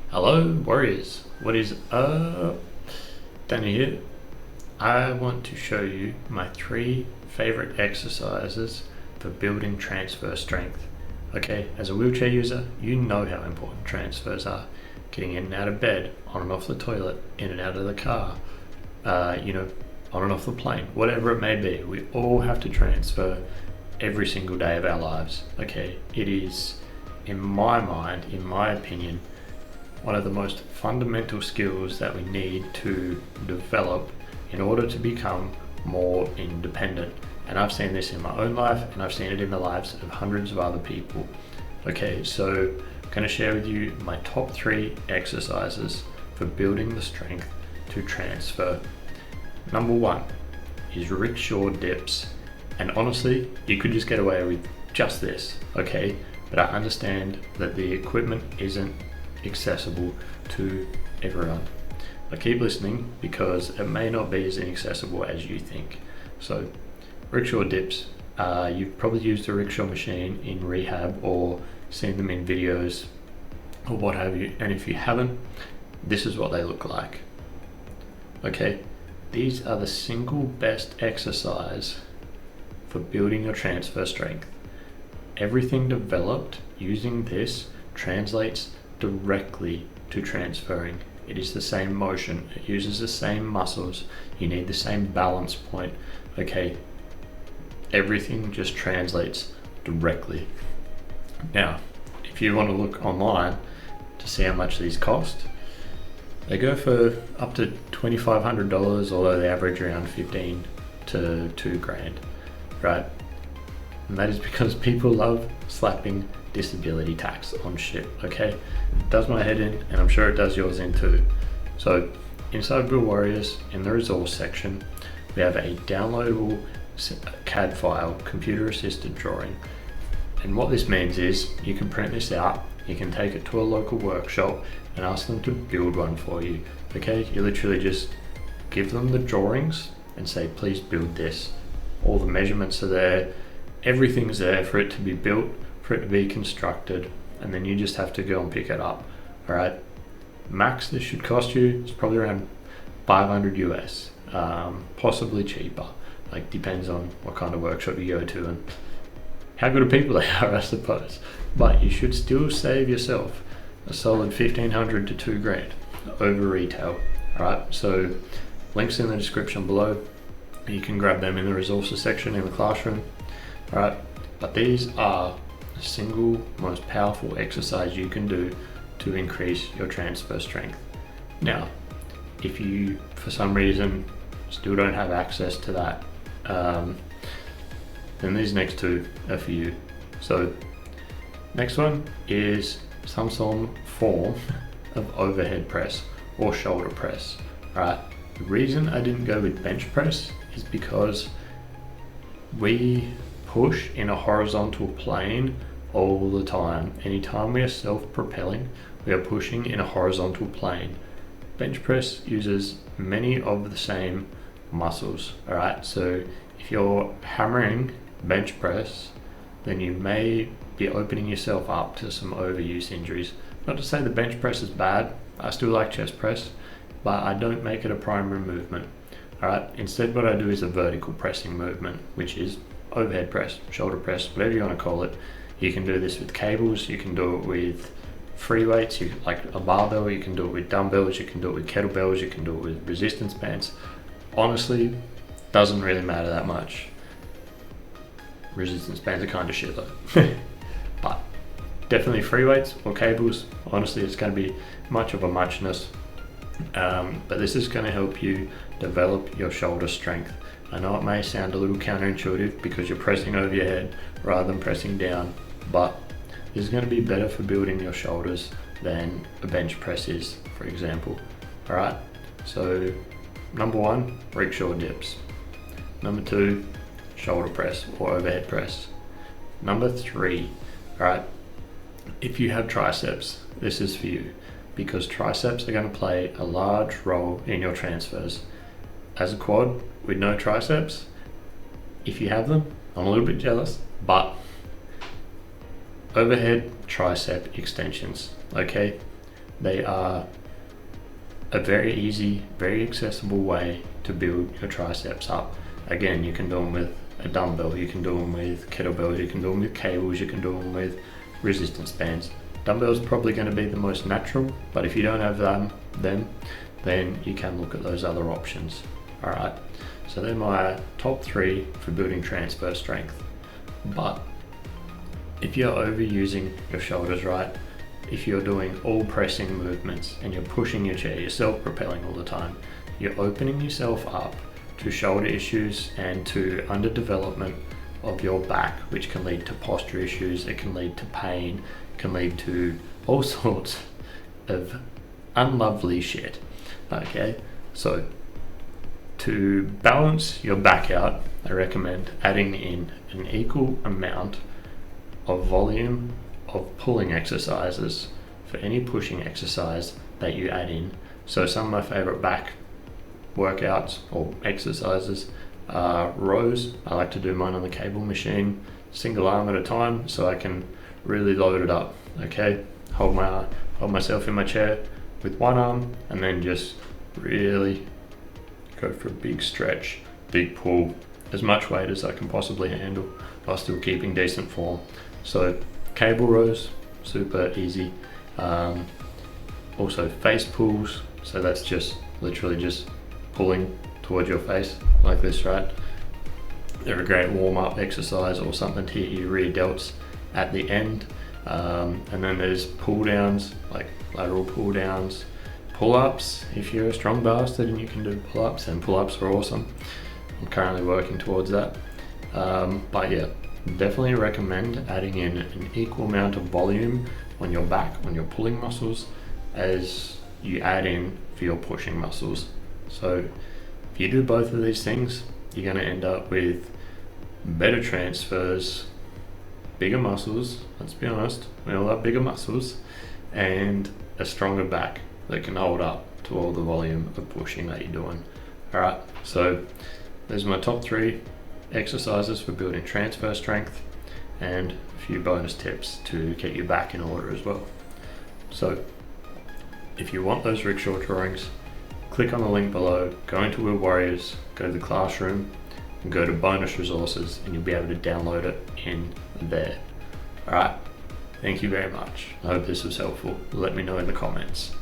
Hello warriors, what is up? Danny here. I want to show you my 3 favorite exercises for building transfer strength. Okay, as a wheelchair user, you know how important transfers are. Getting in and out of bed, on and off the toilet, in and out of the car, on and off the plane, whatever it may be. We all have to transfer every single day of our lives. Okay, it is, in my mind, in my opinion, one of the most fundamental skills that we need to develop in order to become more independent. And I've seen this in my own life, and I've seen it in the lives of hundreds of other people. Okay, so I'm going to share with you my top 3 exercises for building the strength to transfer. Number 1 is rickshaw dips. And honestly, you could just get away with just this, okay? But I understand that the equipment isn't accessible to everyone. But keep listening because it may not be as inaccessible as you think. So, rickshaw dips. You've probably used a rickshaw machine in rehab or seen them in videos or what have you. And if you haven't, this is what they look like. Okay, these are the single best exercise for building your transfer strength. Everything developed using this translates directly to transferring. It is the same motion, it uses the same muscles, you need the same balance point. Okay, everything just translates directly. Now, if you want to look online to see how much these cost, they go for up to $2,500, although they average around 15 to $2,000, right? And that is because people love slapping disability tax on shit, okay? It does my head in, and I'm sure it does yours in too. So inside Build Warriors, in the resource section, we have a downloadable CAD file, computer assisted drawing. And what this means is you can print this out, you can take it to a local workshop and ask them to build one for you, okay? You literally just give them the drawings and say, please build this. All the measurements are there, everything's there for it to be built, for it to be constructed, and then you just have to go and pick it up. All right, max this should cost you, it's probably around 500 US, possibly cheaper, like depends on what kind of workshop you go to and how good of people they are, I suppose. But you should still save yourself a solid 1,500 to $2,000 over retail. All right, so links in the description below. You can grab them in the resources section in the classroom. All right, but these are the single most powerful exercise you can do to increase your transfer strength. Now, if you for some reason still don't have access to that, then these next 2 are for you. So next one is some form of overhead press or shoulder press. All right, the reason I didn't go with bench press is because we push in a horizontal plane all the time. Anytime we are self-propelling, we are pushing in a horizontal plane. Bench press uses many of the same muscles, all right? So if you're hammering bench press, then you may be opening yourself up to some overuse injuries. Not to say the bench press is bad, I still like chest press, but I don't make it a primary movement. All right, instead what I do is a vertical pressing movement, which is overhead press, shoulder press, whatever you want to call it. You can do this with cables, you can do it with free weights, like a barbell, you can do it with dumbbells, you can do it with kettlebells, you can do it with resistance bands. Honestly, doesn't really matter that much. Resistance bands are kind of shit though. But definitely free weights or cables, honestly it's going to be much of a muchness. But this is going to help you develop your shoulder strength. I know it may sound a little counterintuitive because you're pressing over your head rather than pressing down, but this is going to be better for building your shoulders than a bench press is, for example. All right, so number 1, rickshaw dips. Number 2, shoulder press or overhead press. Number 3, all right, if you have triceps, this is for you because triceps are going to play a large role in your transfers. As a quad with no triceps, if you have them, I'm a little bit jealous, but overhead tricep extensions, okay? They are a very easy, very accessible way to build your triceps up. Again, you can do them with a dumbbell, you can do them with kettlebells, you can do them with cables, you can do them with resistance bands. Dumbbells probably going to be the most natural, but if you don't have them, then you can look at those other options. Alright, so they're my top 3 for building transfer strength. But if you're overusing your shoulders, right, if you're doing all pressing movements and you're pushing your chair, you're self-propelling all the time, you're opening yourself up to shoulder issues and to underdevelopment of your back, which can lead to posture issues, it can lead to pain, it can lead to all sorts of unlovely shit. Okay, so to balance your back out, I recommend adding in an equal amount of volume of pulling exercises for any pushing exercise that you add in. So some of my favorite back workouts or exercises are rows. I like to do mine on the cable machine, single arm at a time, so I can really load it up. Okay, hold myself in my chair with one arm and then just really go for a big stretch, big pull, as much weight as I can possibly handle while still keeping decent form. So cable rows, super easy. Also face pulls, so that's just literally just pulling towards your face like this, right? They're a great warm-up exercise or something to hit your rear delts at the end. And then there's pull downs, like lateral pull downs, pull-ups. If you're a strong bastard and you can do pull-ups, then pull-ups are awesome. I'm currently working towards that. But yeah, definitely recommend adding in an equal amount of volume on your back, on your pulling muscles, as you add in for your pushing muscles. So if you do both of these things, you're going to end up with better transfers, bigger muscles, let's be honest, we all have bigger muscles, and a stronger back that can hold up to all the volume of pushing that you're doing. Alright, so there's my top 3 exercises for building transfer strength and a few bonus tips to get your back in order as well. So if you want those Rickshaw drawings, click on the link below, go into Wheel Warriors, go to the classroom, and go to bonus resources, and you'll be able to download it in there. Alright, thank you very much. I hope this was helpful. Let me know in the comments.